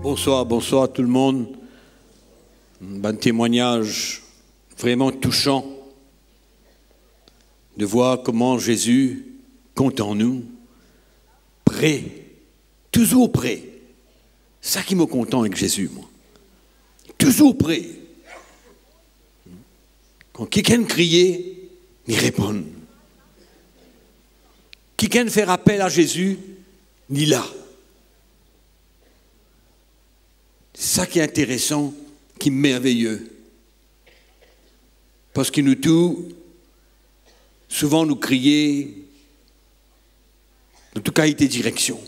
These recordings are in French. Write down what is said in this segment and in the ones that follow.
Bonsoir, bonsoir tout le monde. Un témoignage vraiment touchant de voir comment Jésus compte en nous, prêt, toujours prêt. C'est ça qui me content avec Jésus, moi. Toujours prêt. Quand quelqu'un criait, il répond. Quelqu'un fait appel à Jésus, il est là. C'est ça qui est intéressant, qui est merveilleux. Parce que nous tous, souvent nous crier dans toute qualité de direction.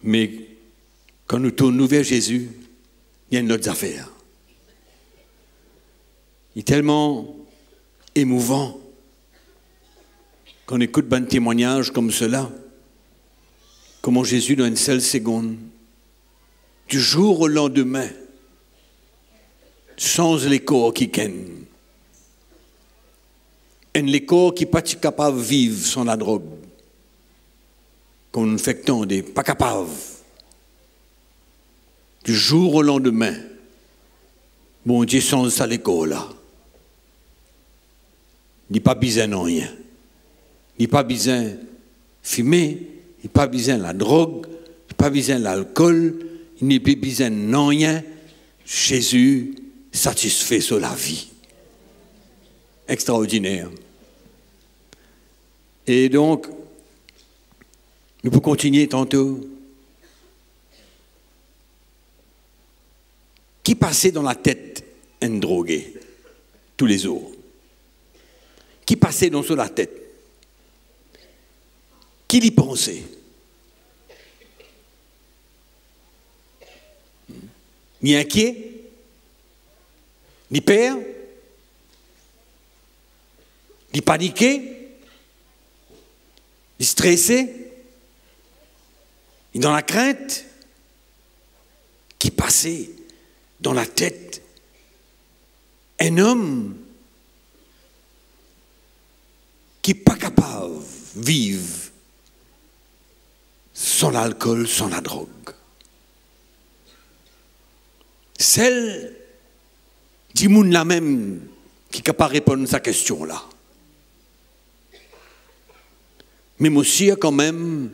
Mais quand nous tournons vers Jésus, il y a une autre affaire. Il est tellement émouvant qu'on écoute un témoignage comme cela. Comment Jésus, dans une seule seconde, du jour au lendemain, change les corps qui ken. Et les corps qui ne sont pas capables de vivre sans la drogue. Qu'on fait tant des pas capables. Du jour au lendemain, bon Dieu change ça les corps là. Il n'y a pas besoin de rien. Il n'y a pas besoin de fumer. Il n'y a pas besoin de la drogue, il n'y a pas besoin de l'alcool, il n'y a pas besoin de rien. Jésus satisfait sur la vie. Extraordinaire. Et donc, nous pouvons continuer tantôt. Qui passait dans la tête un drogué tous les jours? Qui passait dans la tête? Qui y pensait? Ni inquiet, ni peur, ni paniqué, ni stressé, ni dans la crainte. Qui passait dans la tête un homme qui n'est pas capable de vivre sans l'alcool, sans la drogue. Celle du monde là même qui n'est capable de répondre à cette question-là. Mais aussi quand même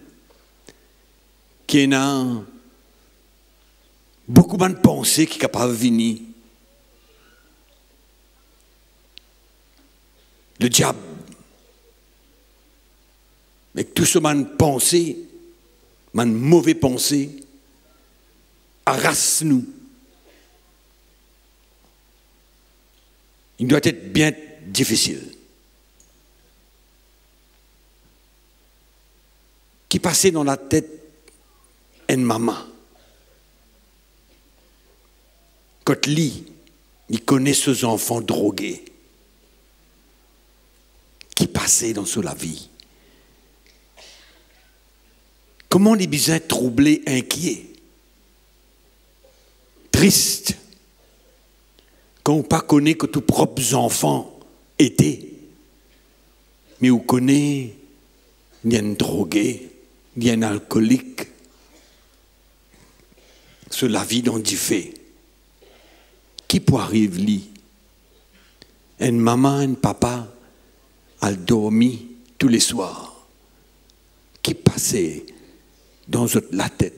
qu'il y a beaucoup de pensées qui sont capables de venir. Le diable, avec tout ce man pensée, man mauvais pensée, arrasse-nous. Il doit être bien difficile. Qui passait dans la tête une maman. Quand il connaît ses enfants drogués. Qui passait dans la vie. Comment les besoins troublés, inquiets, tristes, quand on ne connaît que tes propres enfants étaient, mais on connaît ni un drogué, ni un alcoolique, sur la vie dont il fait. Qui peut arriver lui? Une maman, un papa, elle dormi tous les soirs. Qui passait dans la tête?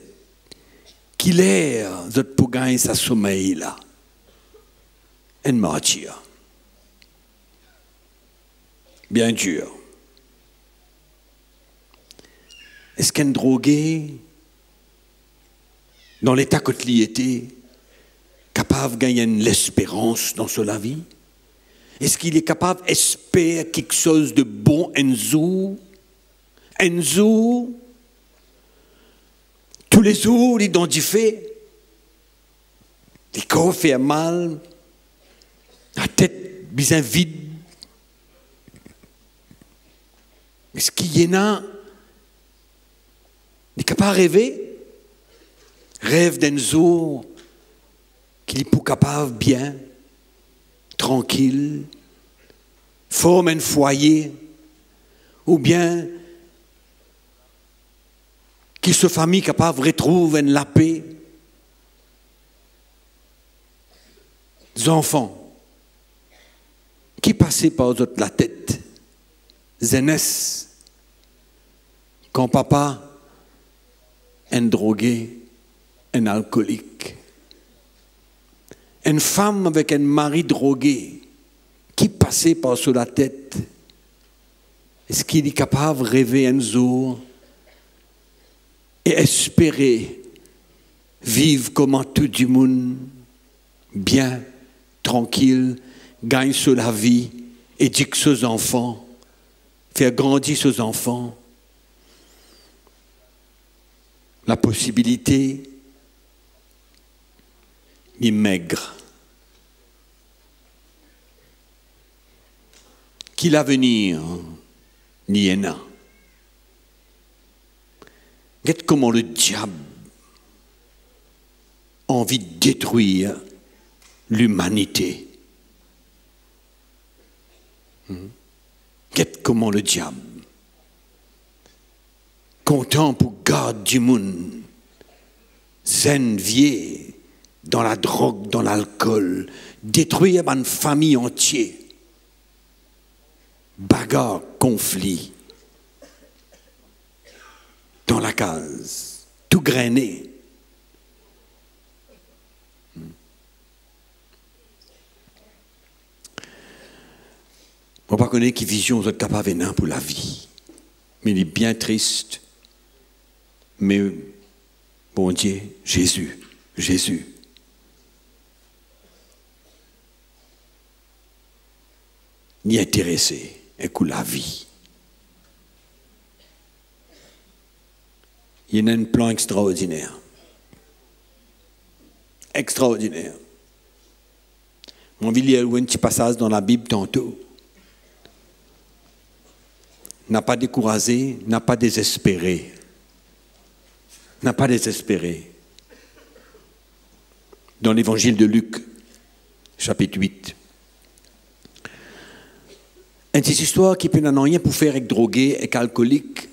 Qui l'air pour gagner sa sommeil là? Un martyr. Bien dur. Est-ce qu'un drogué, dans l'état qu'il était, capable de gagner l'espérance dans la vie? Est-ce qu'il est capable d'espérer quelque chose de bon un jour? Un jour, tous les jours, il identifie, les corps fait mal, la tête bien vide. Est-ce qu'il y en a? Il est capable de rêver? Rêve d'un jour qu'il est capable bien, tranquille, forme un foyer, ou bien qui se famille capable retrouve la paix. Des enfants qui passaient par la tête, jeunesse, quand papa est drogué, un alcoolique, une femme avec un mari drogué qui passait par sur la tête, est-ce qu'il est capable de rêver un jour et espérer vivre comme tout du monde, bien, tranquille, gagne sur la vie, éduque ses enfants, faire grandir ses enfants? La possibilité est maigre. Qui l'avenir n'y en a. Regarde comment le diable a envie de détruire l'humanité. Regarde comment le diable, content pour garder du monde, zen, vieux, dans la drogue, dans l'alcool, détruire une famille entière. Bagarre, conflit, dans la case, tout grainé. On ne pas connaître qui vision vous êtes capable de pour la vie. Mais il est bien triste. Mais, bon Dieu, Jésus, Jésus. Ni intéressé, écoute la vie. Il y a un plan extraordinaire. Extraordinaire. On va lire un petit passage dans la Bible tantôt. N'a pas découragé, n'a pas désespéré. N'a pas désespéré. Dans l'évangile de Luc, chapitre 8. Une petite histoire qui peut n'en rien pour faire avec drogué, avec alcoolique.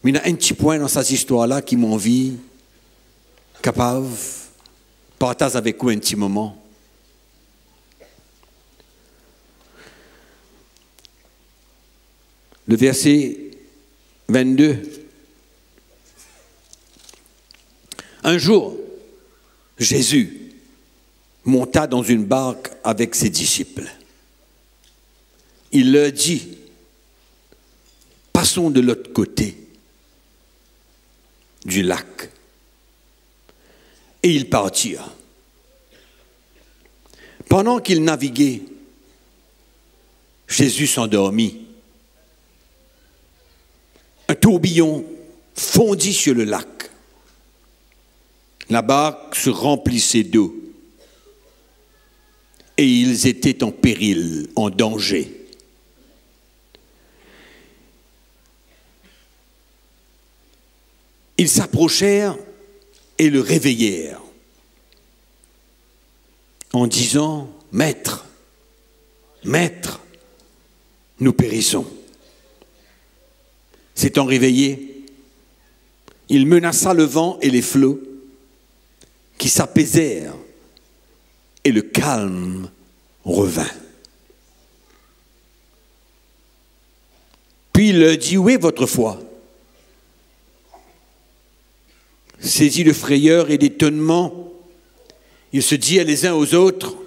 Mais il y a un petit point dans cette histoire-là qui m'a envie, capable, partage avec vous un petit moment. Le verset 22. Un jour, Jésus monta dans une barque avec ses disciples. Il leur dit, passons de l'autre côté du lac. Et ils partirent. Pendant qu'ils naviguaient, Jésus s'endormit. Un tourbillon fondit sur le lac. La barque se remplissait d'eau. Et ils étaient en péril, en danger. Ils s'approchèrent et le réveillèrent en disant, « Maître, Maître, nous périssons. » S'étant réveillé, il menaça le vent et les flots qui s'apaisèrent et le calme revint. Puis il leur dit, « Où est votre foi ?» Saisi de frayeur et d'étonnement, ils se dirent les uns aux autres,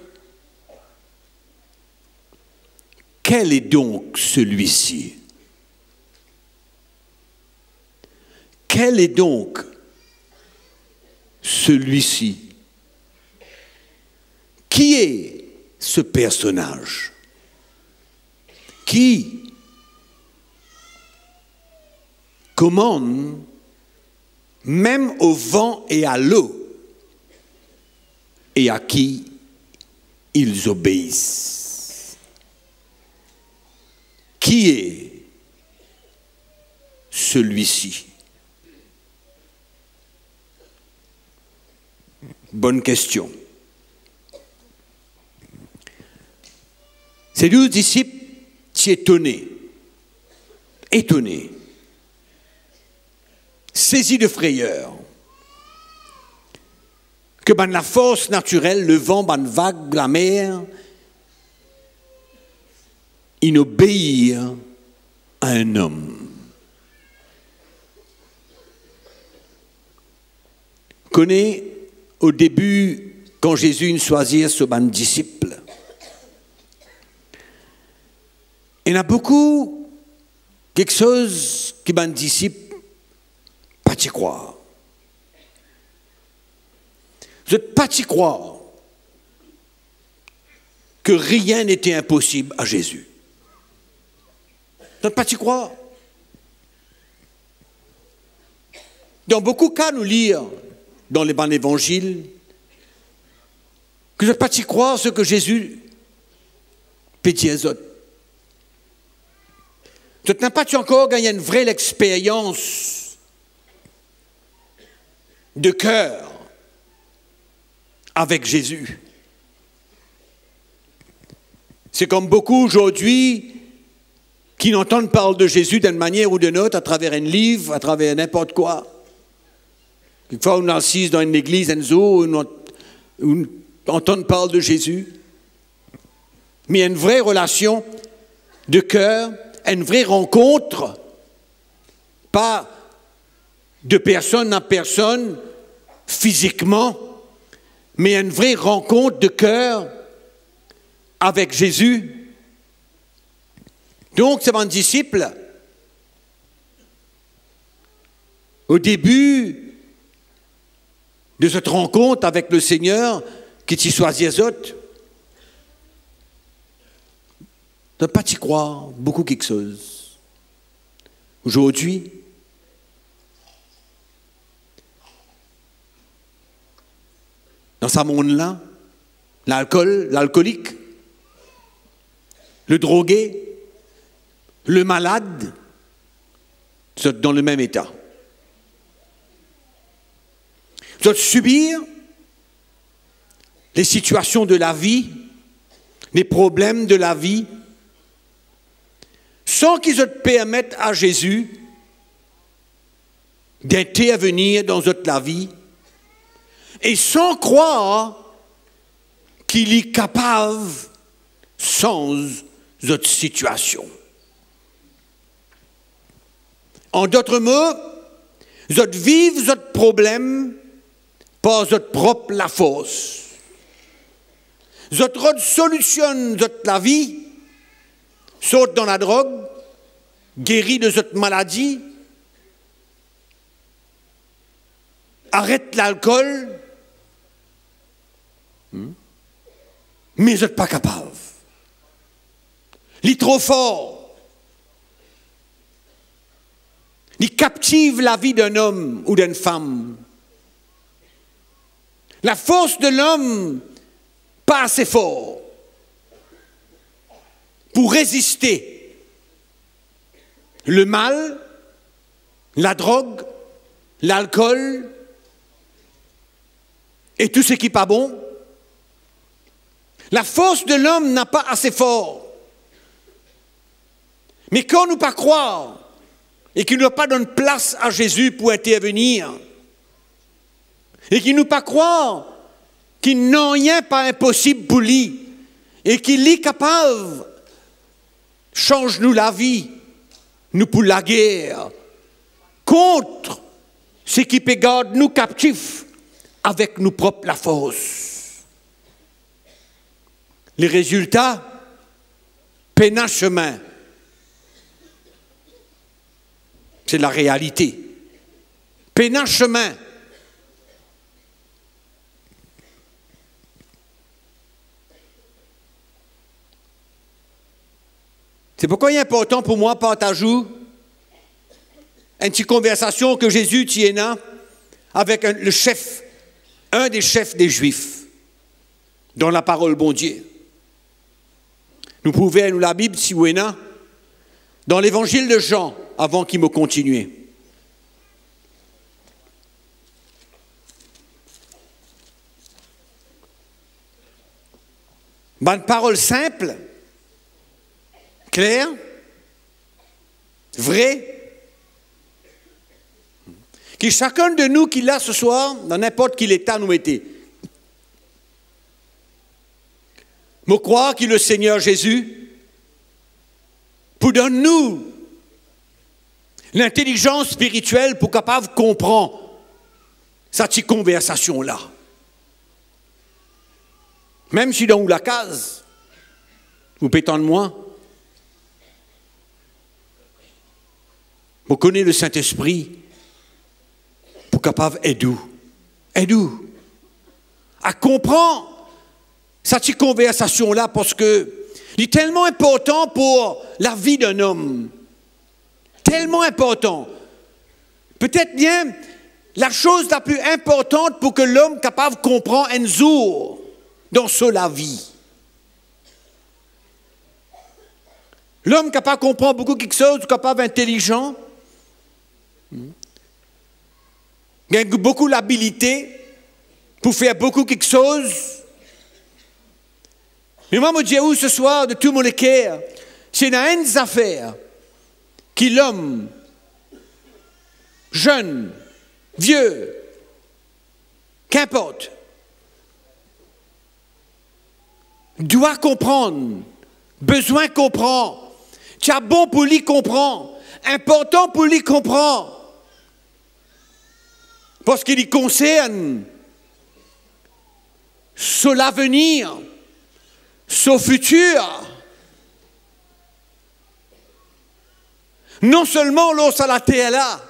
« Quel est donc celui-ci ? Quel est donc celui-ci ? Qui est ce personnage ? Qui commande même au vent et à l'eau, et à qui ils obéissent. » Qui est celui-ci? Bonne question. Ces 12 disciples s'y étonnaient. Étonnés. saisi de frayeur. Que ben, la force naturelle, le vent, ben, vague, la mer, il obéit à un homme. Connais au début, quand Jésus choisit ses disciples, il y en a beaucoup, quelque chose qui ben disciples pas y croire. Vous n'êtes pas y croire que rien n'était impossible à Jésus. Vous n'êtes pas y croire. Dans beaucoup de cas, nous lire dans les bons évangiles que vous n'êtes pas y croire ce que Jésus peut dire aux autres. Vous n'êtes pas encore gagné une vraie expérience de cœur avec Jésus. C'est comme beaucoup aujourd'hui qui n'entendent parler de Jésus d'une manière ou d'une autre, à travers un livre, à travers n'importe quoi. Quelquefois, on est assis dans une église, on entend parler de Jésus. Mais il y a une vraie relation de cœur, une vraie rencontre, pas de personne à personne, physiquement, mais une vraie rencontre de cœur avec Jésus. Donc, c'est mon disciple. Au début de cette rencontre avec le Seigneur, qui t'y choisit les autres, ne pas t'y croire, beaucoup quelque chose. Aujourd'hui, dans ce monde-là, l'alcoolique, le drogué, le malade, sont dans le même état. Vous doivent subir les situations de la vie, les problèmes de la vie, sans qu'ils te permettent à Jésus d'intervenir dans la vie, et sans croire qu'il est capable sans votre situation. En d'autres mots, vous vivez votre problème par votre propre la force. Vous solutionne la vie, saute dans la drogue, guérit de cette maladie, arrête l'alcool, mais vous n'êtes pas capable. Il est trop fort. Il captive la vie d'un homme ou d'une femme. La force de l'homme, pas assez fort pour résister. Le mal, la drogue, l'alcool et tout ce qui n'est pas bon. La force de l'homme n'a pas assez fort. Mais quand nous pas croire et qu'il ne pas donne place à Jésus pour intervenir, et qu'il ne pas croire qu'il n'a rien pas impossible pour lui, et qu'il est capable, change-nous la vie, nous pour la guerre, contre ce qui peut garder nous captifs avec nous propres la force. Les résultats, peinent chemin. C'est la réalité. Peinent chemin. C'est pourquoi il est important pour moi de partager une petite conversation que Jésus tient avec le chef, un des chefs des Juifs, dans la parole bon Dieu. Nous pouvons nous la Bible si vous êtes dans l'évangile de Jean, avant qu'il me continue. Bonne parole simple, claire, vraie, Que chacun de nous qui l'a ce soir, dans n'importe quel état nous était, me croire que le Seigneur Jésus, pour donner nous l'intelligence spirituelle pour capable de comprendre cette conversation-là. Même si dans la case, vous pétons de moi, vous connaissez le Saint-Esprit pour capable aide-nous à comprendre cette conversation-là parce que c'est tellement important pour la vie d'un homme. Tellement important. Peut-être bien la chose la plus importante pour que l'homme capable de comprendre un jour dans la vie. L'homme capable de comprendre beaucoup quelque chose, capable intelligent, il a beaucoup l'habilité pour faire beaucoup quelque chose. Mais moi, je dis où ce soir, de tout mon cœur, c'est dans une affaire que l'homme, jeune, vieux, qu'importe, doit comprendre, besoin de comprendre. Tu as bon pour lui comprendre, important pour lui comprendre. Parce qu'il y concerne sur l'avenir, sur le futur. Non seulement l'os à la terre là,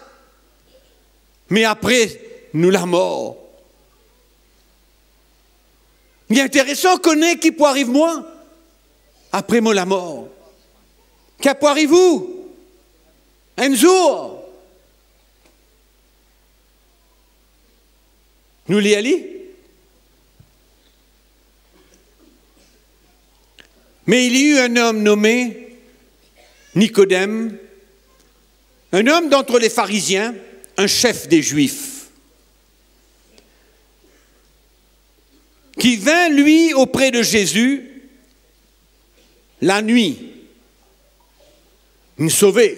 mais après, nous la mort. Il est intéressant de connaître qui peut arriver moi, après moi la mort. Qui peut arriver vous, un jour. Nous l'y allons. Mais il y a eu un homme nommé Nicodème, un homme d'entre les pharisiens, un chef des Juifs, qui vint, lui, auprès de Jésus, la nuit, nous sauver.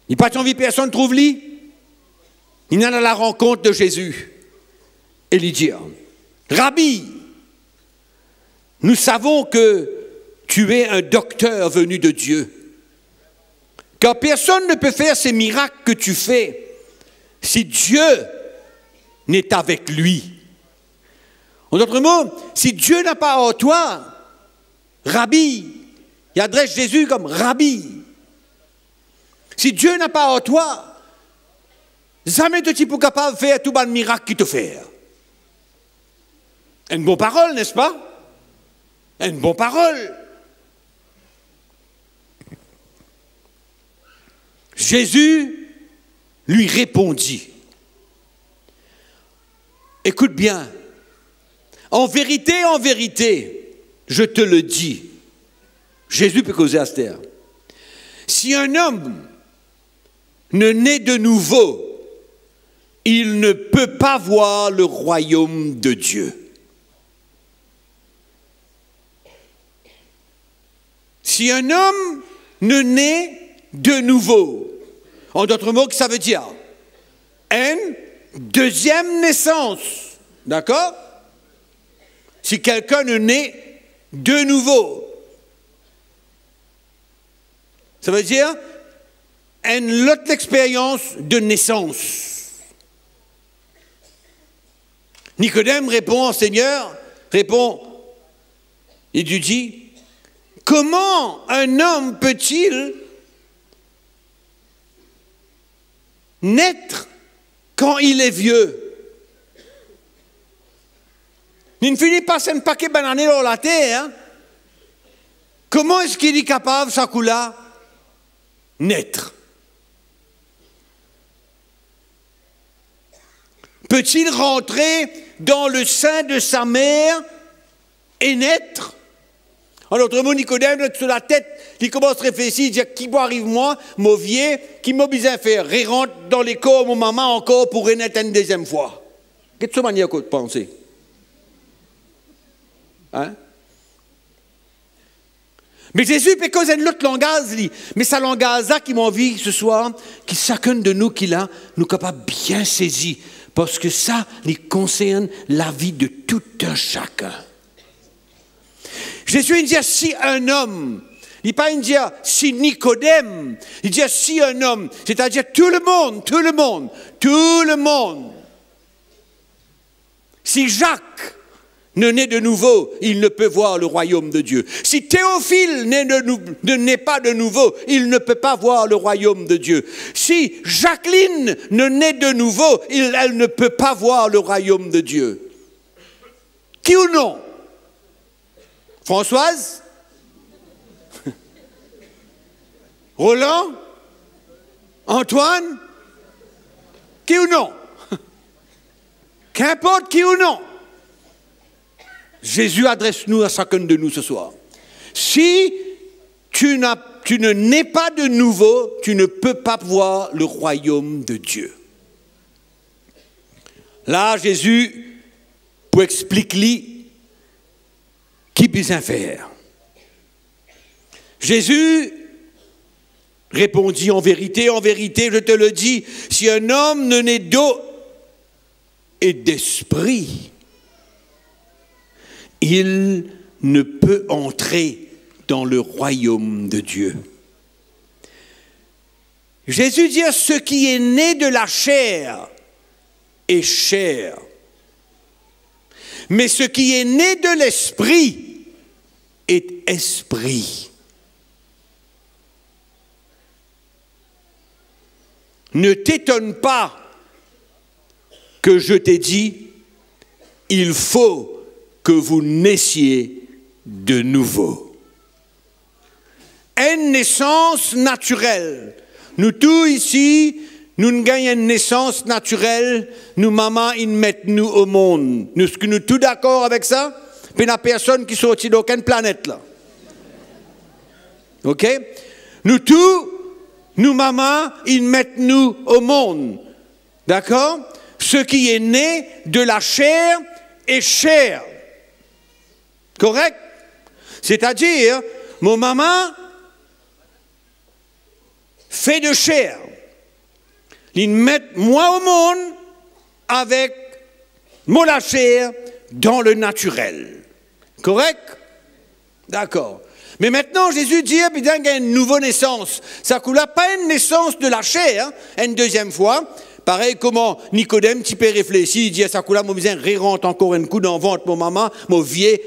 Il n'a pas envie, personne ne trouve lui. Il est à la rencontre de Jésus. Et lui dit, Rabbi, nous savons que tu es un docteur venu de Dieu. Car personne ne peut faire ces miracles que tu fais si Dieu n'est avec lui. En d'autres mots, si Dieu n'a pas en toi, Rabbi, il adresse Jésus comme Rabbi. Si Dieu n'a pas en toi, jamais de type capable de faire tout le miracle qu'il te fait. Une bonne parole, n'est-ce pas? Une bonne parole. Jésus lui répondit. Écoute bien. En vérité, je te le dis. Jésus peut causer à cette terre. Si un homme ne naît de nouveau, il ne peut pas voir le royaume de Dieu. Si un homme ne naît de nouveau, en d'autres mots, ça veut dire une deuxième naissance. D'accord? Si quelqu'un ne naît de nouveau, ça veut dire une autre expérience de naissance. Nicodème répond, Seigneur, il lui dit, comment un homme peut-il naître quand il est vieux? Il ne finit pas un paquet de bananes dans la terre. Hein? Comment est-ce qu'il est capable, ça coup-là, naître? Peut-il rentrer dans le sein de sa mère et naître? En d'autres mots, Nicodème, sur la tête, il commence à réfléchir, il dit, qui arrive moi, mon vieux, qui m'a besoin de faire? Il rentre dans les corps de mon maman encore pour renaître une deuxième fois. Qu'est-ce que tu manière de penser? Hein? Mais Jésus peut causer l'autre langage, mais ça langage là qui m'a envie ce soir, qui chacun de nous qui l'a, nous capable bien saisir, parce que ça, il concerne la vie de tout un chacun. Jésus dit si un homme, il n'est pas dire si Nicodème, il dit si un homme, c'est-à-dire tout le monde. Si Jacques ne naît de nouveau, il ne peut voir le royaume de Dieu. Si Théophile ne naît pas de nouveau, il ne peut pas voir le royaume de Dieu. Si Jacqueline ne naît de nouveau, elle ne peut pas voir le royaume de Dieu. Qui ou non? Françoise? Roland? Antoine? Qui ou non? Qu'importe qui ou non. Jésus adresse-nous à chacun de nous ce soir. Si tu ne nais pas de nouveau, tu ne peux pas voir le royaume de Dieu. Là, Jésus, pour expliquer qui peut faire. Jésus répondit en vérité, je te le dis, si un homme ne naît d'eau et d'esprit, il ne peut entrer dans le royaume de Dieu. Jésus dit, ce qui est né de la chair est chair, mais ce qui est né de l'esprit est esprit. Ne t'étonne pas que je t'ai dit, il faut que vous naissiez de nouveau. Une naissance naturelle. Nous tous ici, nous ne gagnons une naissance naturelle, nous maman, ils mettent nous au monde. Nous sommes tous d'accord avec ça? Il n'y a personne qui sortit d'aucune planète là. Ok? Nous tous, nous maman, ils mettent nous au monde. D'accord? Ce qui est né de la chair est chair. Correct? C'est-à-dire, mon maman fait de chair. Ils mettent moi au monde avec la chair dans le naturel. Correct? D'accord. Mais maintenant, Jésus dit, il y a une nouvelle naissance. Ça coule pas une naissance de la chair, une deuxième fois. Pareil, comment Nicodème, tu peux réfléchir, il dit, ça coule, mon besoin, rentre encore un coup dans le ventre, mon maman, mon vieux,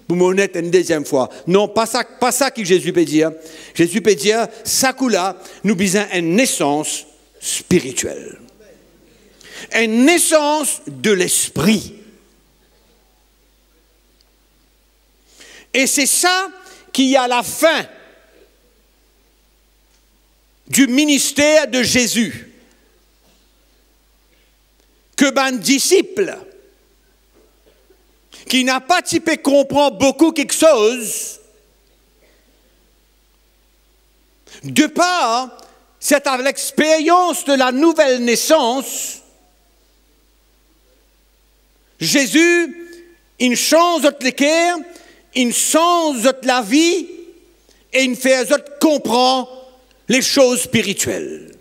pour mon honnête une deuxième fois. Non, pas ça que Jésus peut dire. Jésus peut dire, ça coule, nous besoin une naissance spirituelle. Une naissance de l'esprit. Et c'est ça qui est à la fin du ministère de Jésus. Que ben disciple qui n'a pas typé comprendre beaucoup quelque chose, de part, c'est avec l'expérience de la nouvelle naissance, Jésus, il change notre cœur, il change la vie et il fait comprendre les choses spirituelles.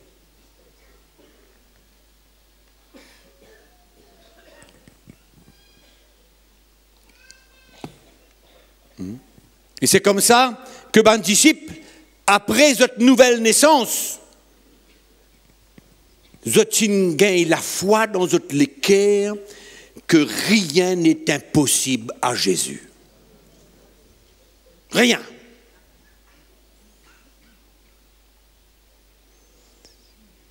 Et c'est comme ça que ben disciples, après cette nouvelle naissance, ils gagnent la foi dans votre cœur que rien n'est impossible à Jésus. Rien.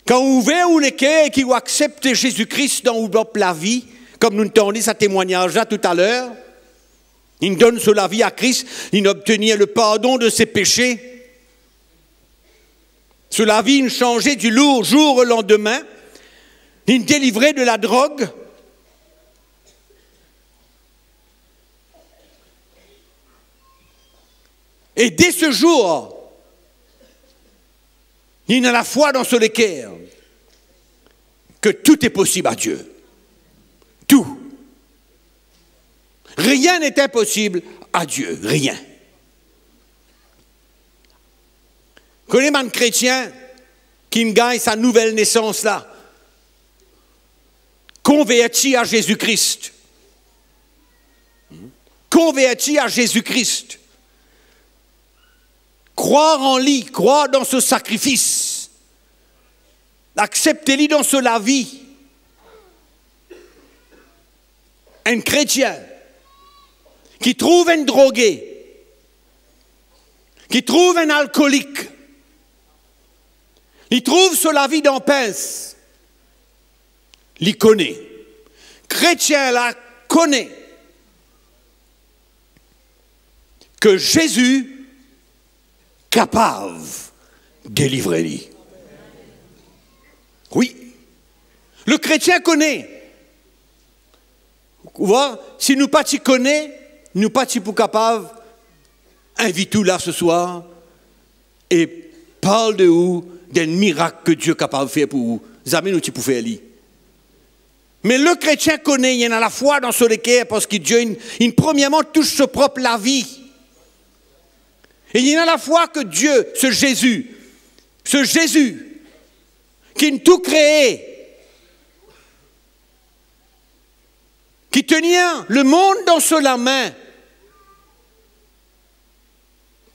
Quand vous ouvrez les cœurs et qui vous acceptez Jésus-Christ dans la vie, comme nous entendons ce témoignage-là tout à l'heure, il donne sur la vie à Christ, il obtenait le pardon de ses péchés. Sur la vie, il changeait du lourd jour au lendemain. Il délivrait de la drogue. Et dès ce jour, il a la foi dans ce cœur que tout est possible à Dieu. Tout. Rien n'est impossible à Dieu. Rien. Connais un chrétien qui gagne sa nouvelle naissance là, converti à Jésus-Christ. Converti à Jésus-Christ. Croire en lui, croire dans ce sacrifice. Accepter-lui dans la vie. Un chrétien qui trouve un drogué, qui trouve un alcoolique, il trouve sur la vie d'en pince, il connaît. Chrétien là connaît que Jésus est capable de délivrer lui. Oui. Le chrétien connaît. Vous voyez, si nous pas t'y connaissons, nous pas t'y pour capables, invite-nous là ce soir et parle de vous, d'un miracle que Dieu est capable de faire pour vous. Jamais nous t'y pour faire lui. Mais le chrétien connaît, il y en a la foi dans ce cœur parce que Dieu, il premièrement touche sa propre la vie. Et il y en a la foi que Dieu, ce Jésus, qui a tout créé, qui tenait le monde dans la main,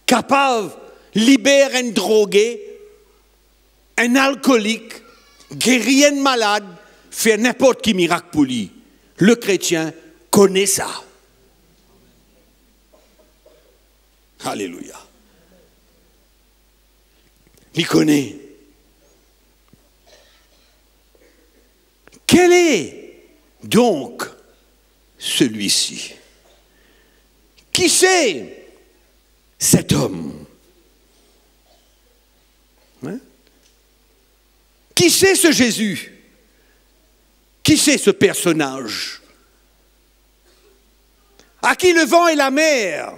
capable de libérer un drogué, un alcoolique, guérir un malade, faire n'importe quel miracle pour lui. Le chrétien connaît ça. Alléluia. Il connaît. Quel est donc celui-ci? Qui c'est cet homme? Hein? Qui c'est ce Jésus? Qui c'est ce personnage? À qui le vent et la mer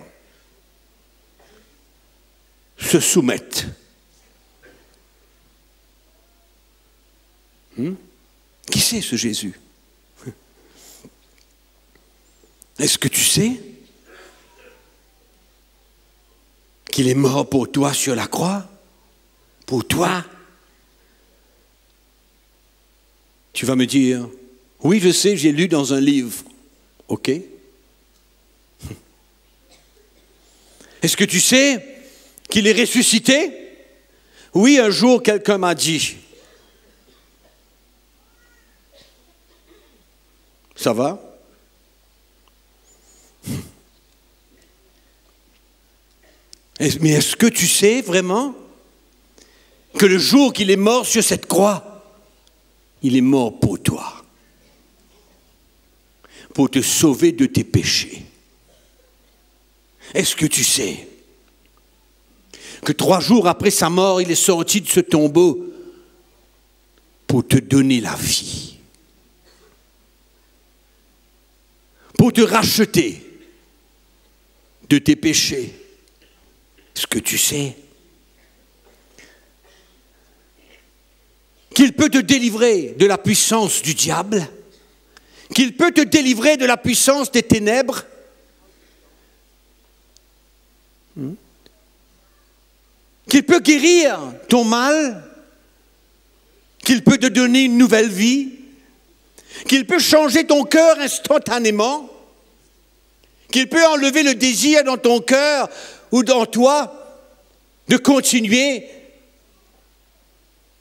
se soumettent? Qui c'est ce Jésus? Est-ce que tu sais qu'il est mort pour toi sur la croix? Pour toi? Tu vas me dire, oui, je sais, j'ai lu dans un livre. Ok? Est-ce que tu sais qu'il est ressuscité? Oui, un jour, quelqu'un m'a dit. Ça va? Mais est-ce que tu sais vraiment que le jour qu'il est mort sur cette croix, il est mort pour toi, pour te sauver de tes péchés? Est-ce que tu sais que 3 jours après sa mort, il est sorti de ce tombeau pour te donner la vie, pour te racheter de tes péchés? Est-ce que tu sais qu'il peut te délivrer de la puissance du diable, qu'il peut te délivrer de la puissance des ténèbres? Qu'il peut guérir ton mal, qu'il peut te donner une nouvelle vie, qu'il peut changer ton cœur instantanément, qu'il peut enlever le désir dans ton cœur ou dans toi de continuer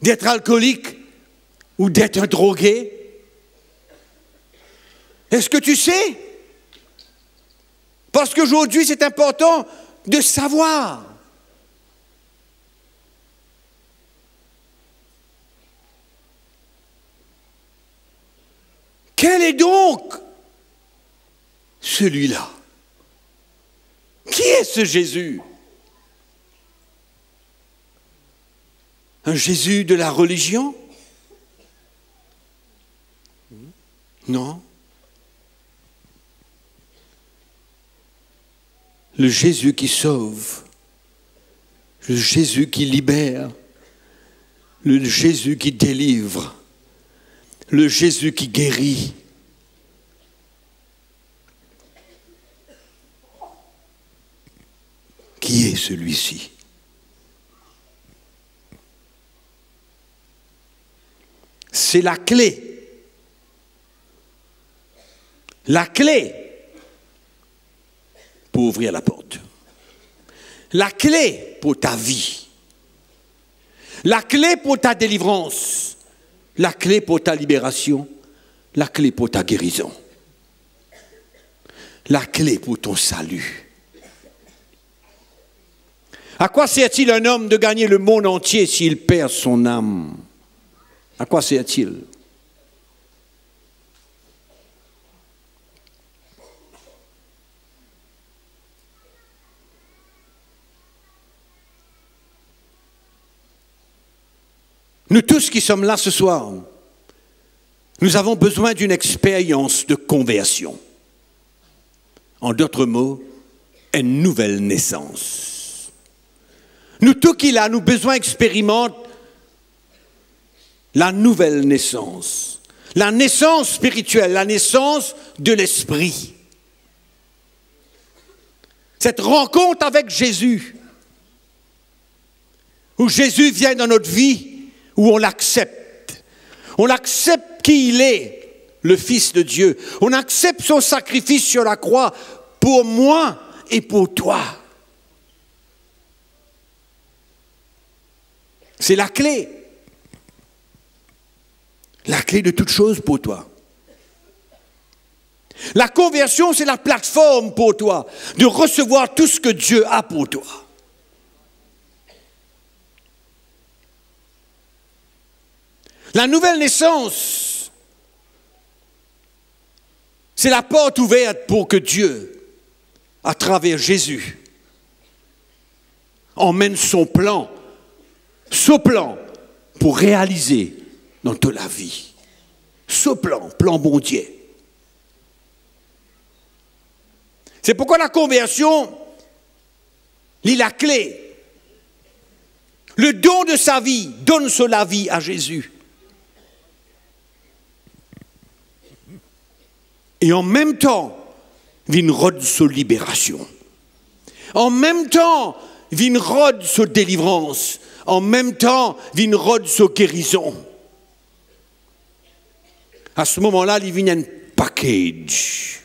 d'être alcoolique ou d'être un drogué? Est-ce que tu sais? Parce qu'aujourd'hui, c'est important de savoir. Quel est donc celui-là? Qui est ce Jésus? Un Jésus de la religion? Non. Le Jésus qui sauve, le Jésus qui libère, le Jésus qui délivre, le Jésus qui guérit. Qui est celui-ci? c'est la clé. La clé pour ouvrir la porte. La clé pour ta vie. La clé pour ta délivrance. La clé pour ta libération. La clé pour ta guérison. La clé pour ton salut. À quoi sert-il un homme de gagner le monde entier s'il perd son âme? À quoi sert-il? Nous tous qui sommes là ce soir, nous avons besoin d'une expérience de conversion. En d'autres mots, une nouvelle naissance. Nous tous qui là, nous besoin expérimentent la nouvelle naissance. La naissance spirituelle, la naissance de l'esprit. Cette rencontre avec Jésus, où Jésus vient dans notre vie, où on l'accepte. On accepte qui il est, le Fils de Dieu. On accepte son sacrifice sur la croix pour moi et pour toi. C'est la clé. La clé de toute chose pour toi. La conversion, c'est la plateforme pour toi de recevoir tout ce que Dieu a pour toi. La nouvelle naissance, c'est la porte ouverte pour que Dieu, à travers Jésus, emmène son plan pour réaliser dans toute la vie. Ce plan bon Dieu. C'est pourquoi la conversion lit la clé. Le don de sa vie donne la vie à Jésus. Et en même temps, vient rod sa libération. En même temps, vient rod sa délivrance. En même temps, vient rod sa guérison. À ce moment-là, il vient un package.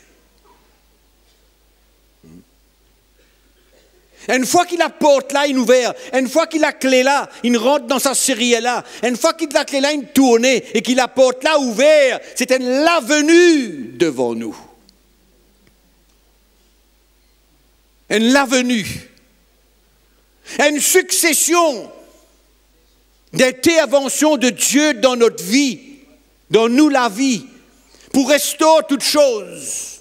Une fois qu'il apporte là, il ouvert. Une fois qu'il a clé là, il rentre dans sa série là. Une fois qu'il a clé là, il tourne et qu'il apporte là ouvert. C'est l'avenue devant nous. L'avenue. Une succession d'interventions de Dieu dans notre vie, dans nous la vie, pour restaurer toutes choses.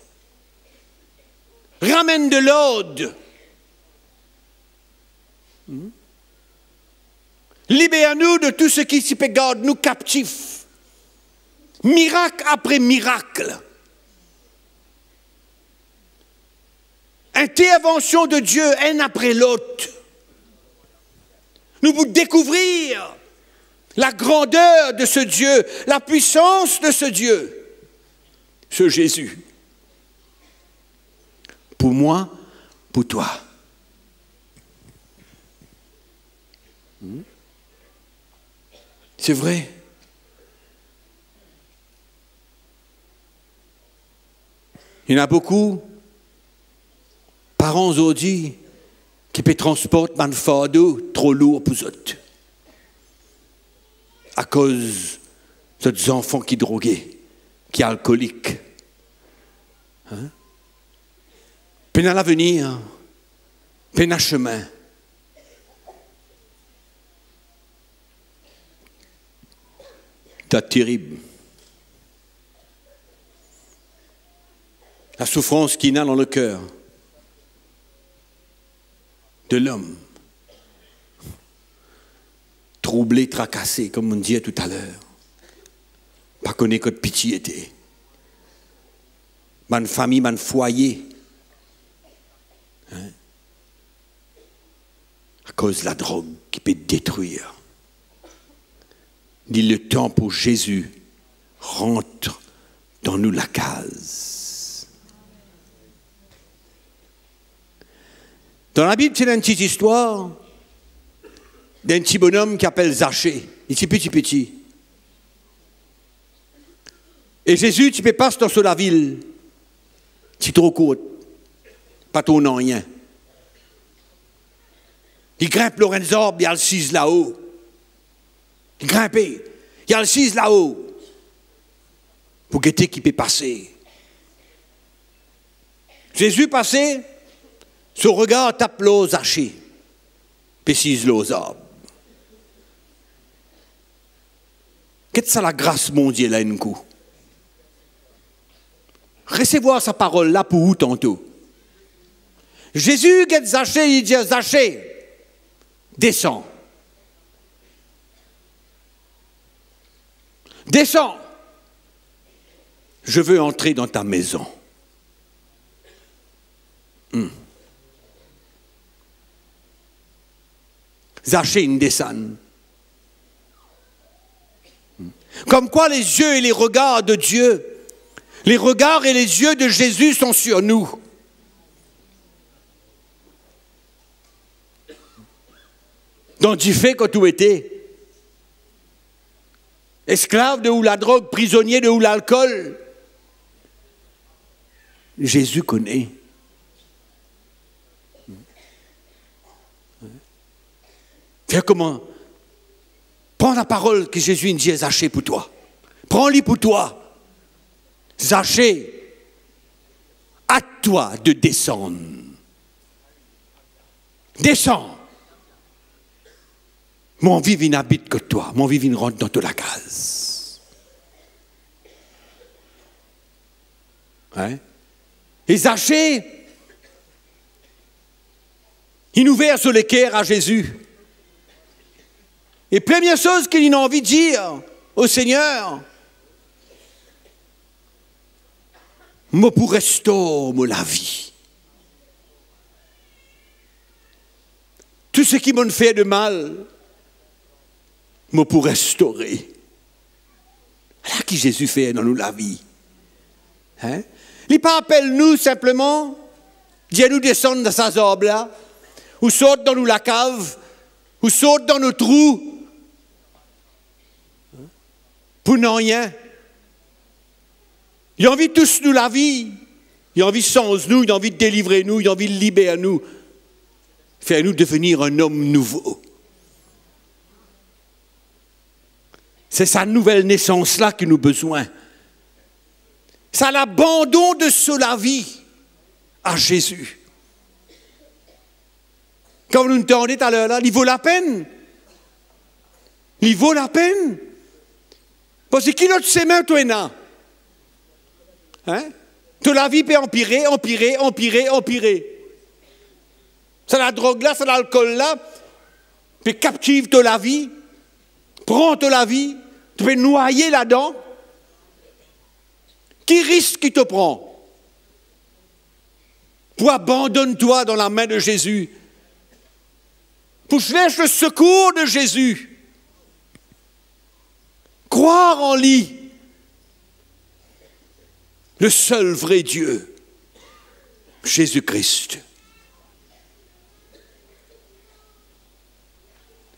Ramène de l'ordre. Libère-nous de tout ce qui s'y garde nous captifs. Miracle après miracle. Intervention de Dieu, un après l'autre. Nous pouvons découvrir la grandeur de ce Dieu, la puissance de ce Dieu, ce Jésus. Pour moi, pour toi. C'est vrai. Il y en a beaucoup, parents aujourd'hui, qui peuvent transporter un fardeau trop lourd pour eux. À cause de des enfants qui drogués, qui alcooliques. Hein? Peine à l'avenir, peine à chemin. C'est terrible. La souffrance qu'il y a dans le cœur de l'homme. Troublé, tracassé, comme on disait tout à l'heure. Pas connaître que de pitié était. Man famille, man foyer. Hein? À cause de la drogue qui peut détruire. Dit le temps pour Jésus rentre dans nous la case. Dans la Bible, c'est une petite histoire d'un petit bonhomme qui s'appelle Zachée. Il est petit. Et Jésus, tu peux passer dans la ville. C'est trop court. Pas ton nom, rien. Il grimpe Lorenzo, il y a le 6 là-haut. Il grimpe, il y a le 6 là-haut. Pour guetter qui peut passer. Jésus passait, son regard tape l'eau hachée, précise l'eau arbres. Qu'est-ce que ça la grâce mondiale là, un coup? Recevoir sa parole là pour où tantôt? Jésus, qui est Zachée, il dit Zachée, descends. Descends. Je veux entrer dans ta maison. Zachée, il descend. Comme quoi les yeux et les regards de Dieu, les regards et les yeux de Jésus sont sur nous. Donc tu fais quand tu étais esclave de ou la drogue, prisonnier de ou l'alcool. Jésus connaît. Fais comment? Prends la parole que Jésus dit à Zachée pour toi. Prends-les pour toi. Zachée, à toi de descendre. Descends. Mon vie n'habite que toi. Mon vie rentre dans toute la case. Hein? Et Zachée, il nous verse le cœur à Jésus. Et première chose qu'il a envie de dire au Seigneur, moi pour restaurer la vie. Tout ce qui m'a fait de mal, moi pour restaurer. Voilà qui Jésus fait dans nous la vie. Hein? Il pas appelle nous simplement, Dieu nous descendre dans sa zorbe là, ou saute dans nous la cave, ou saute dans nos trous, pour non rien. Il a envie de tous nous la vie. Il a envie de sans nous, il a envie de délivrer nous, il a envie de libérer nous. Faire nous devenir un homme nouveau. C'est sa nouvelle naissance-là que nous avons besoin. C'est l'abandon de la vie à Jésus. Comme nous entendons tout à l'heure, là, il vaut la peine. Il vaut la peine. Parce que qui notre chemin, toi, là? Hein? Toute la vie peut empirer, empirer, empirer, empirer. C'est la drogue là, c'est l'alcool là, puis captive de la vie, prends de la vie, tu peux noyer là-dedans. Qui risque qui te prend? Pour abandonne-toi dans la main de Jésus. Pour chercher le secours de Jésus. Croire en lui. Le seul vrai Dieu. Jésus-Christ.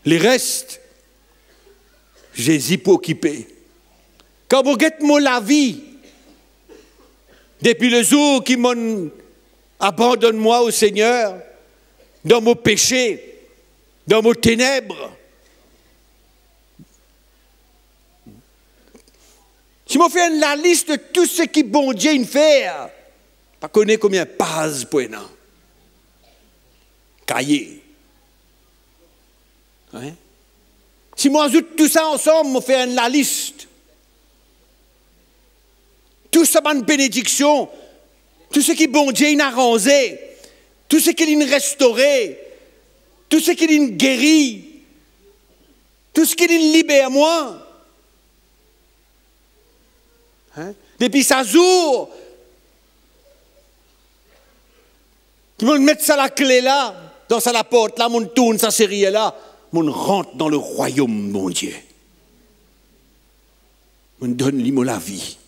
Les restes, Jésus pour occuper. Quand vous guettez la vie, depuis le jour qui m'ont abandonne-moi au Seigneur, dans mon péché, dans vos ténèbres. Si je fais la liste de tout ce qui bon Dieu fait, pas connaître combien de pages pour un an. Cahier. Hein? Si moi ajoute tout ça ensemble, je fais la liste. Tout ça, une bénédiction, tout ce qui bon Dieu a arrangé, tout ce qu'il a restauré, tout ce qu'il a guéri, tout ce qu'il a libéré moi. Hein? Depuis sa jour, tu me mettre ça la clé là, dans ça la porte là, mon tourne sa série là, mon rentre dans le royaume, mon Dieu. Mon donne lui la vie.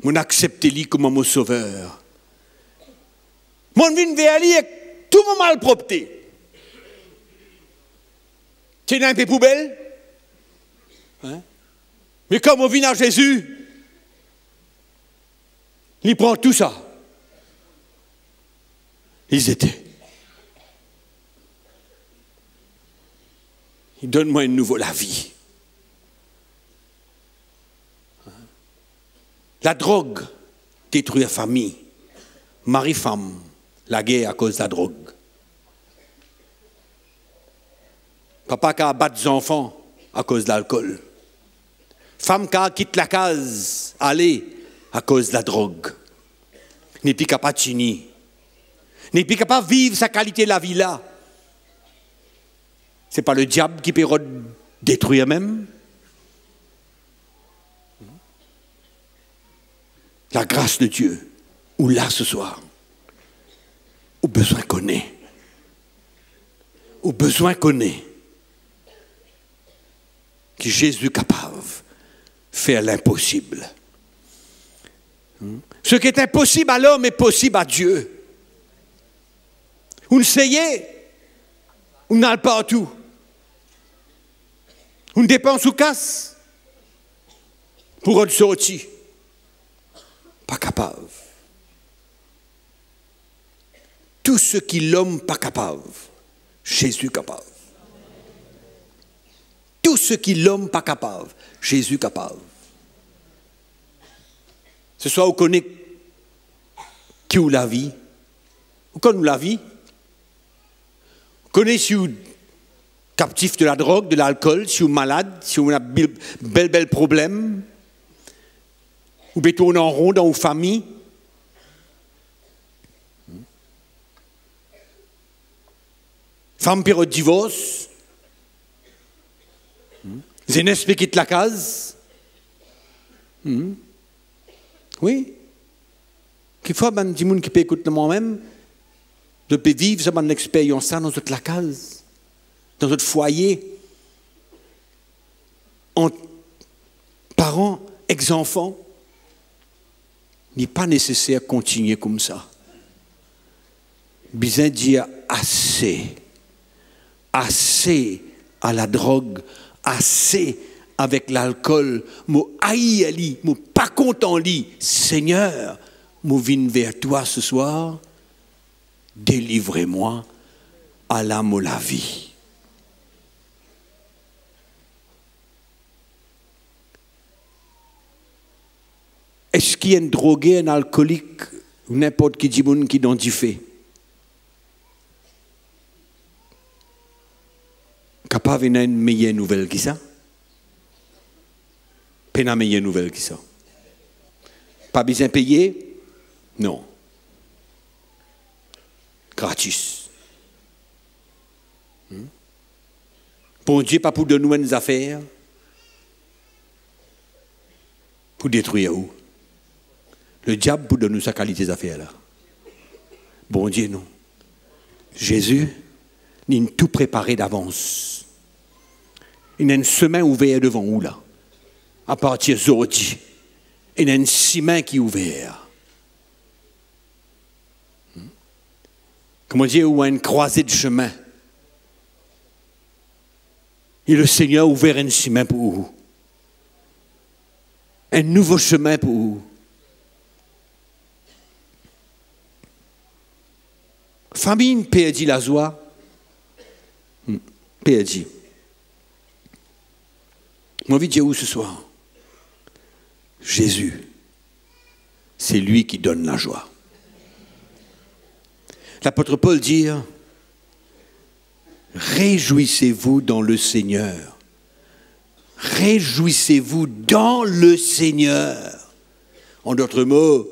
Mon accepte lui comme mon sauveur. Mon vient vers lui avec tout mon malpropreté. Tu es un peu poubelle? Hein? Mais comme on vient à Jésus, il prend tout ça. Ils étaient. Il donne-moi une nouvelle vie. La drogue détruit la famille. Mari-femme, la guerre à cause de la drogue. Papa qui a battu des enfants à cause de l'alcool. Femme qui quitte la case, aller à cause de la drogue. N'est plus capable de finir. N'est plus capable de vivre sa qualité de la vie là. Ce n'est pas le diable qui peut détruire même. La grâce de Dieu, ou là ce soir, au besoin qu'on est. Au besoin qu'on est. Que Jésus est capable de faire l'impossible. Ce qui est impossible à l'homme est possible à Dieu. Vous ne savez, vous n'allez pas partout. Vous ne dépensez ou casse pour être sorti. Pas capable. Tout ce qui l'homme pas capable, Jésus est capable. Tout ce qui l'homme pas capable, Jésus est capable. Ce soit vous connaissez qui ou la vie, vous connaissez la vie, vous connaissez si vous captif de la drogue, de l'alcool, si vous êtes malade, si vous avez un bel problème, ou bien tourner en rond dans vos familles. Femme période de divorce. Zénès qui quitte la case. Oui. Quelquefois, ben, des gens qui peuvent écouter moi-même, de peut vivre cette expérience dans notre la case, dans notre foyer, entre parents, ex-enfants. Il n'est pas nécessaire de continuer comme ça. Besoin de dire assez. Assez à la drogue, assez avec l'alcool. Mo haï ali, mo pas content li. Seigneur, mo viens vers toi ce soir. Délivrez-moi à l'âme ou la vie. Est-ce qu'il y a un drogué, un alcoolique, ou n'importe qui dit qui identifie? Capable d'avoir une meilleure nouvelle que ça? Pas une meilleure nouvelle que ça. Pas besoin de payer? Non. Gratis. Bon Dieu, pas pour de nouvelles affaires, pour détruire où? Le diable pour donner sa qualité d'affaires là. Bon Dieu, non. Jésus, il a tout préparé d'avance. Il a une semaine ouverte devant vous là. À partir d'aujourd'hui, il y a une semaine qui est ouverte. Comment dire, ou une croisée de chemin. Et le Seigneur a ouvert une semaine pour vous. Un nouveau chemin pour vous. Famille perdit la joie. Perdit. Moi, je dire où ce soir? Jésus, c'est lui qui donne la joie. L'apôtre Paul dit, réjouissez-vous dans le Seigneur. Réjouissez-vous dans le Seigneur. En d'autres mots,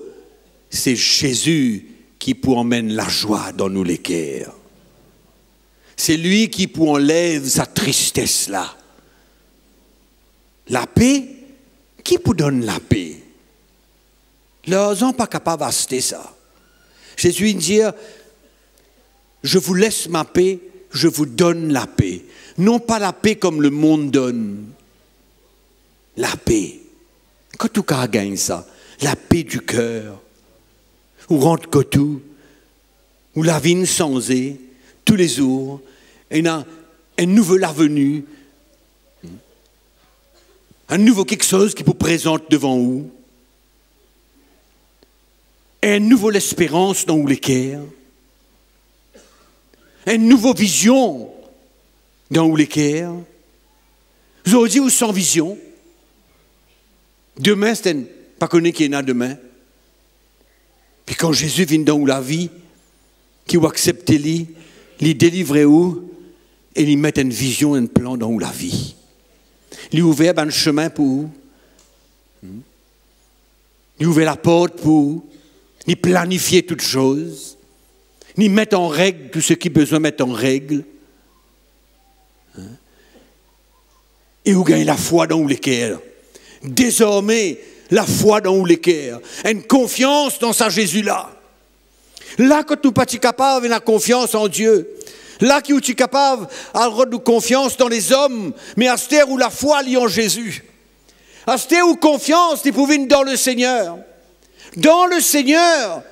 c'est Jésus qui pour emmène la joie dans nous les cœurs. C'est lui qui pour enlève sa tristesse là. La paix, qui pour donne la paix? Leurs gens pas capables d'acheter ça. Jésus dit, je vous laisse ma paix, je vous donne la paix. Non pas la paix comme le monde donne. La paix. Quand tout cas gagne ça, la paix du cœur. Ou rentre cotou, ou la vie changée, tous les jours, et a un nouvel avenue. Un nouveau quelque chose qui vous présente devant vous. Et une nouvelle espérance dans les cœurs. Une nouvelle vision dans les cœurs. Vous avez dit, ou sans vision. Demain, c'est pas connu qu'il y en a demain. Puis quand Jésus vient dans la vie, qui va accepter lui délivrer où, et lui mettre une vision, un plan dans la vie. Lui ouvrir un chemin pour vous. Lui ouvrir la porte pour vous. Lui planifier toutes choses. Lui mettre en règle tout ce qui a besoin de mettre en règle. Et vous gagnez la foi dans les cœurs. Désormais, la foi dans les cœurs. Une confiance dans sa Jésus-là. Là, quand nous ne sommes pas capables de la confiance en Dieu. Là, qui est capable de confiance dans les hommes, mais à ce terre où la foi lie en Jésus. À ce terre où confiance, tu pouvais dans le Seigneur. Dans le Seigneur,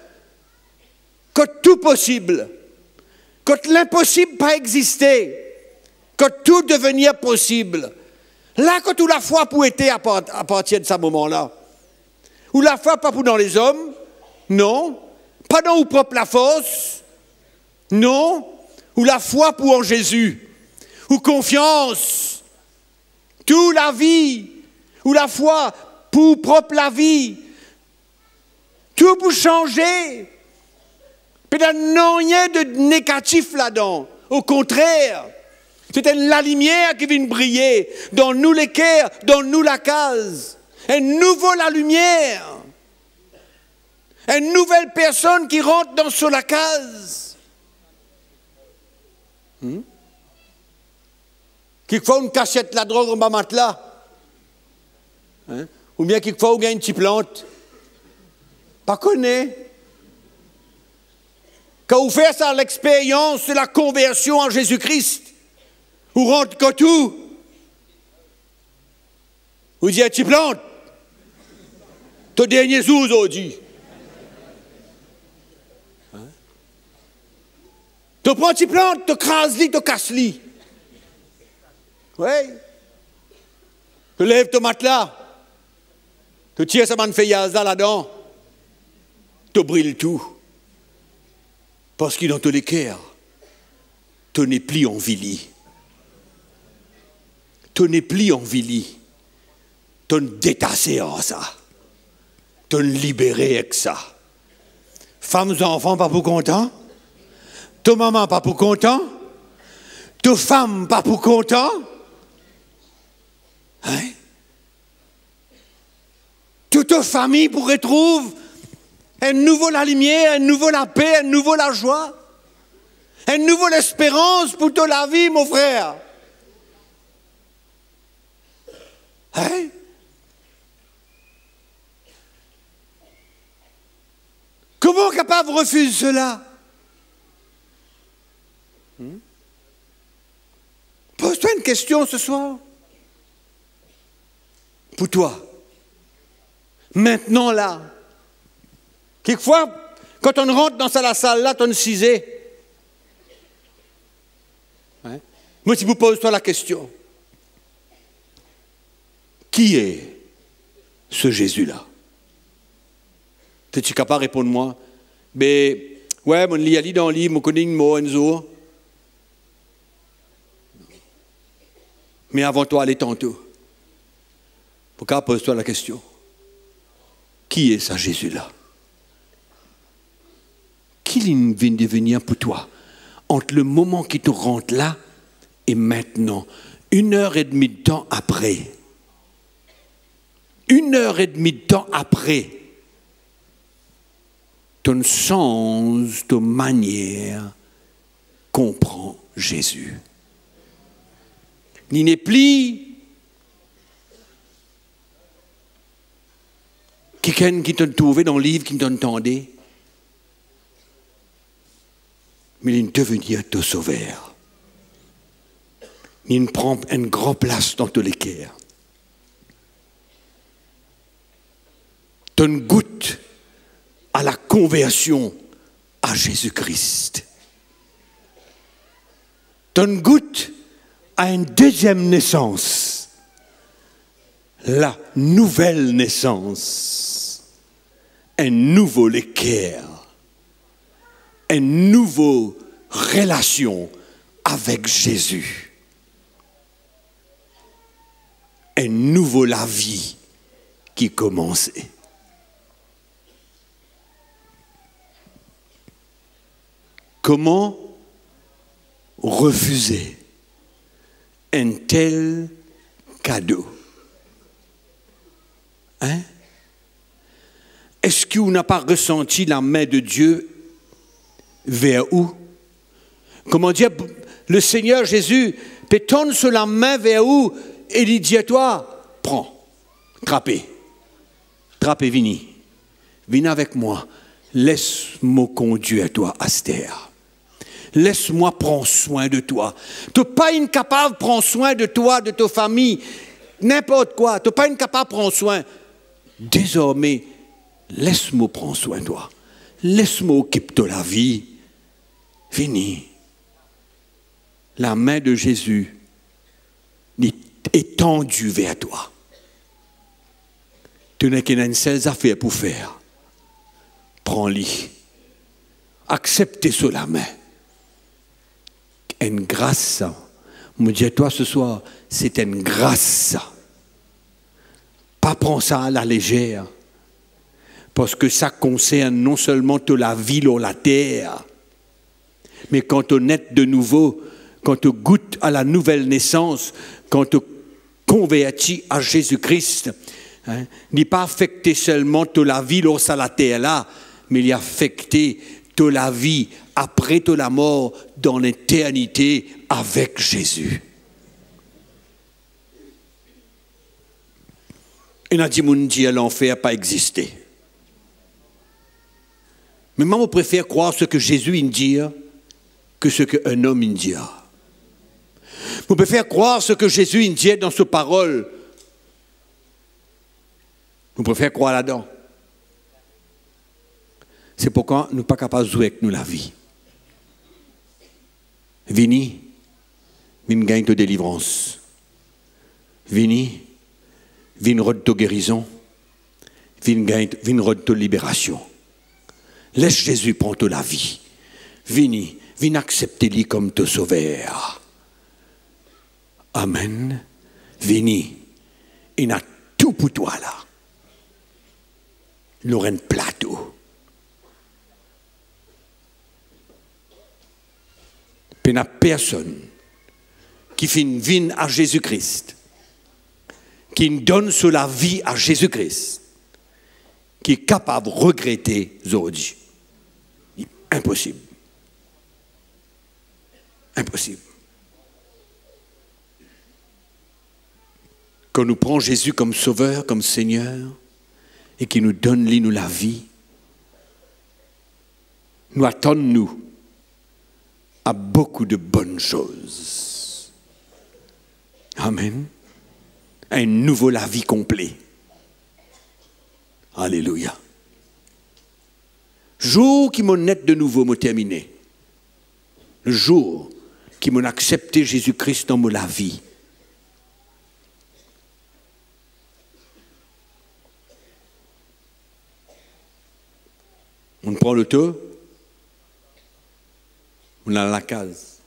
quand tout possible, quand l'impossible pas exister, quand tout devenir possible. Là, quand où la foi peut être à partir de ce moment-là. Où la foi pas pour dans les hommes, non. Pas dans ou propre la force, non. Ou la foi pour en Jésus, ou confiance, toute la vie, ou la foi pour propre la vie, tout pour changer. Peut-être non rien de négatif là-dedans, au contraire, c'est la lumière qui vient briller dans nous les cœurs, dans nous la case, et nouveau la lumière, une nouvelle personne qui rentre dans sur la case. Quelquefois, une cachette la drogue en bas matelas. Ou bien quelquefois, on gagne une petite plante. Pas connu. Quand vous faites ça, l'expérience de la conversion en Jésus-Christ, vous rentrez comme tout. Vous dites, une petite plante. Ton dernier jour aujourd'hui. Tu prends une petite plante, tu crases-li, tu casses-li. Oui. Tu lèves ton matelas. Tu tires sa manne feuillage là-dedans. Tu brilles tout. Parce que dans tous les cœurs, tu n'es plus en vili. Tu n'es plus en vili. Tu n'es détassé en ça. Tu n'es libéré avec ça. Femmes et enfants, pas pour content. Ta maman, pas pour content. Ta femme, pas pour content. Hein? Toute ta famille pour retrouver un nouveau la lumière, un nouveau la paix, un nouveau la joie, un nouveau l'espérance pour toute la vie, mon frère. Hein? Comment capable de refuser cela? Pose-toi une question ce soir. Pour toi. Maintenant là. Quelquefois, quand on rentre dans la salle là, on cisé. Hein? Moi, si vous posez-toi la question. Qui est ce Jésus-là? Es-tu capable de répondre moi? Ben, ouais, mon lit dans le livre, mon connais mot, Enzo. Mais avant toi, allez tantôt. Pourquoi pose-toi la question? Qui est ça Jésus-là? Qui vient de venir pour toi? Entre le moment qui te rentre là et maintenant, 1h30 de temps après. 1h30 de temps après. Ton sens, ton manière comprend Jésus. Il n'est plus quelqu'un qui t'a trouvé dans le livre, qui t'entendait, mais il est devenu ton sauveur. Il prend une grande place dans tous les cœurs. Ton goûte à la conversion à Jésus-Christ. Ton goûte à une deuxième naissance. la nouvelle naissance, un nouveau équerre, une nouvelle relation avec Jésus, un nouveau la vie qui commençait. Comment refuser un tel cadeau? Hein? Est-ce qu'on n'a pas ressenti la main de Dieu vers où? Comment dire, le Seigneur Jésus peut tendre sur la main vers où et il dit à toi, prends, trappez, vini, viens avec moi, laisse-moi conduire toi à cette terre. Laisse-moi prendre soin de toi. Tu n'es pas incapable de prendre soin de toi, de ta famille, n'importe quoi. Tu n'es pas incapable de prendre soin. Désormais, laisse-moi prendre soin de toi. Laisse-moi occuper de la vie. Fini. La main de Jésus est tendue vers toi. Tu n'as qu'une seule affaire pour faire. Prends-les. Acceptez sur la main. Une grâce. Me dis à toi ce soir, c'est une grâce. Pas prendre ça à la légère. Parce que ça concerne non seulement toute la vie sur la terre, mais quand tu naît de nouveau, quand tu goûtes à la nouvelle naissance, quand tu convertis à Jésus-Christ, hein, n'est pas affecté seulement toute la vie sur la terre là, mais il est affecté toute la vie après toute la mort dans l'éternité avec Jésus. Et n'a dit l'enfer n'a pas existé. Mais moi, je préfère croire ce que Jésus dit que ce qu'un homme dit. Je préfère croire ce que Jésus dit dans sa parole. Je préfère croire là-dedans. C'est pourquoi nous ne sommes pas capables de jouer avec nous la vie. Vini, vini gagne de délivrance. Vini, vini rode de guérison. Vini rode de libération. Laisse Jésus prendre la vie. Vini, vini accepter-lui comme te sauveur. Amen. Vini, il a tout pour toi là. Il aura un plateau. Il n'y a personne qui fait une vie à Jésus-Christ, qui donne sur la vie à Jésus-Christ, qui est capable de regretter aujourd'hui. Impossible. Impossible. Quand nous prenons Jésus comme sauveur, comme Seigneur, et qui nous donne nous la vie, nous attendons-nous à beaucoup de bonnes choses. Amen. Un nouveau la vie complet. Alléluia. Jour qui m'ont net de nouveau, m'a terminé. Le jour qui m'ont accepté Jésus-Christ dans la vie. On prend le taux, on a la case.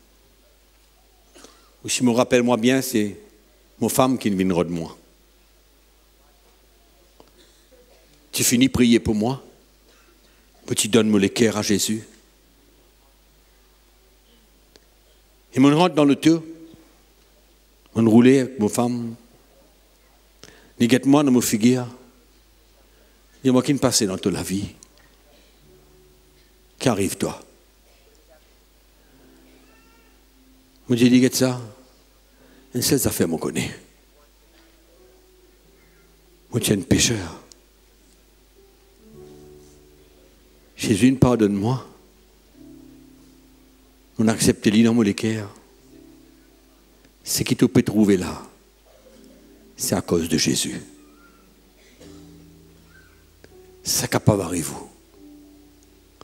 Ou si je me rappelle moi bien, c'est ma femme qui viendra de moi. Tu finis de prier pour moi, tu donnes le cœur à Jésus. Et on rentre dans le taux, on roule avec ma femme. Négativement dans ma figure, il y a moi qui me passe dans toute la vie. Qu'arrive-toi? Moi, j'ai dit que ça, une seule affaire, me connaît. Moi, tu es un pécheur. Jésus, pardonne-moi. On accepte l'île dans mon équerre. Ce qui te peut trouver là, c'est à cause de Jésus. C'est capable d'arriver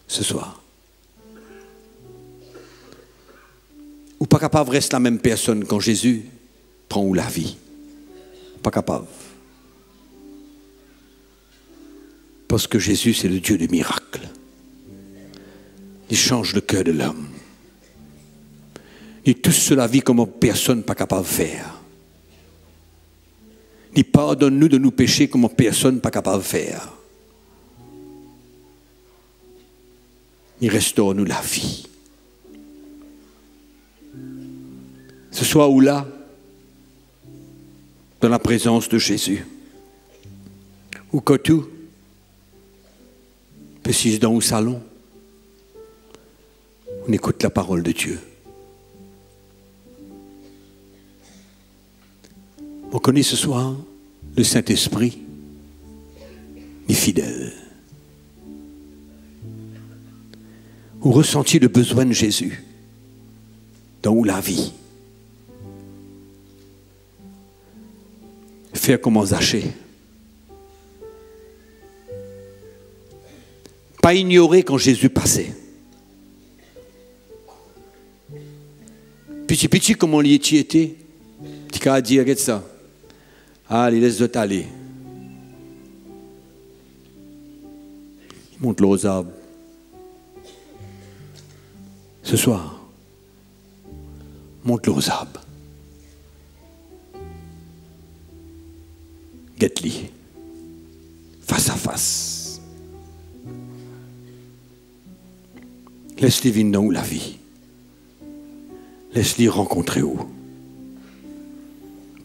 ce soir. Ou pas capable de rester la même personne quand Jésus prend ou la vie. Pas capable. Parce que Jésus, c'est le Dieu des miracles. Il change le cœur de l'homme. Il touche sur la vie comme personne n'est pas capable de faire. Il pardonne-nous de nos péchés comme personne n'est pas capable de faire. Il restaure nous la vie. Ce soir ou là, dans la présence de Jésus, ou que tout, précise dans le salon, on écoute la parole de Dieu. On connaît ce soir le Saint-Esprit, il est fidèle. Ou ressenti le besoin de Jésus dans la vie. Faire comme Zaché. Pas ignorer quand Jésus passait. Petit, comment il était. Tu as dit, regarde ça. Allez, laisse-le aller. Il monte aux arbres. Ce soir, monte aux arbres. Guette-lui. Face à face. Laisse-lui venir dans la vie. Laisse-lui rencontrer où.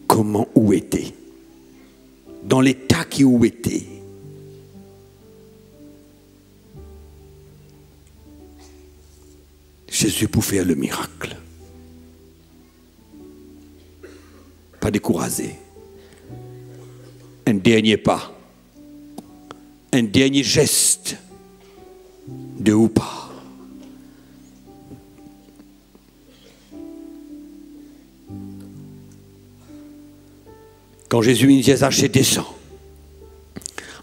Comment où était. Dans l'état qui où était. Jésus pour faire le miracle. Pas découragé. Un dernier pas. Un dernier geste. De ou pas. Quand Jésus dit à Zaché, descends.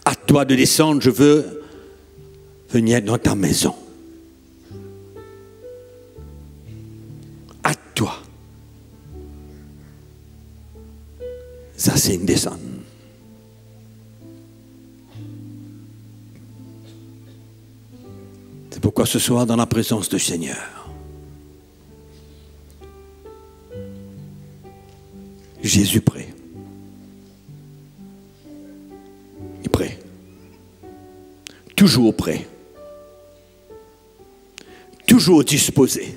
À toi de descendre, je veux venir dans ta maison. À toi. Ça, c'est une descente. C'est pourquoi ce soir, dans la présence du Seigneur, Jésus prie. Il est prêt. Toujours prêt. Toujours disposé.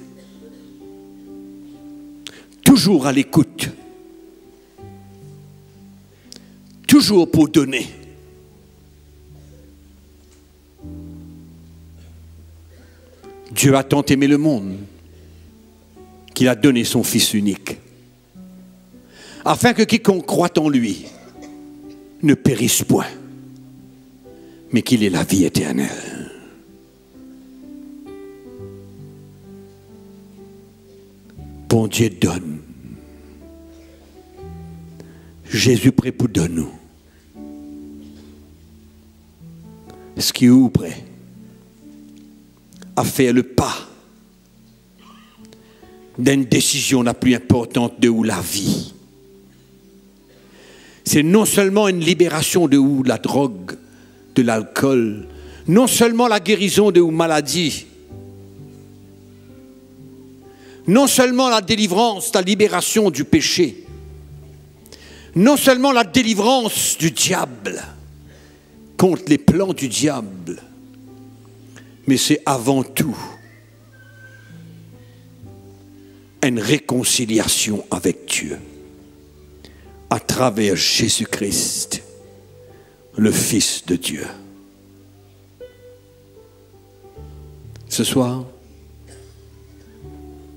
Toujours à l'écoute. Toujours pour donner. Dieu a tant aimé le monde qu'il a donné son Fils unique, afin que quiconque croit en lui ne périsse point, mais qu'il ait la vie éternelle. Bon Dieu donne. Jésus prêt pour donner nous. Ce qui est où prêt à faire le pas d'une décision la plus importante de où la vie. C'est non seulement une libération de où la drogue, de l'alcool, non seulement la guérison de où maladie, non seulement la délivrance, la libération du péché, non seulement la délivrance du diable contre les plans du diable, mais c'est avant tout une réconciliation avec Dieu à travers Jésus-Christ, le Fils de Dieu. Ce soir,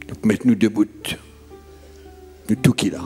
nous mettons-nous debout, nous tout qui là.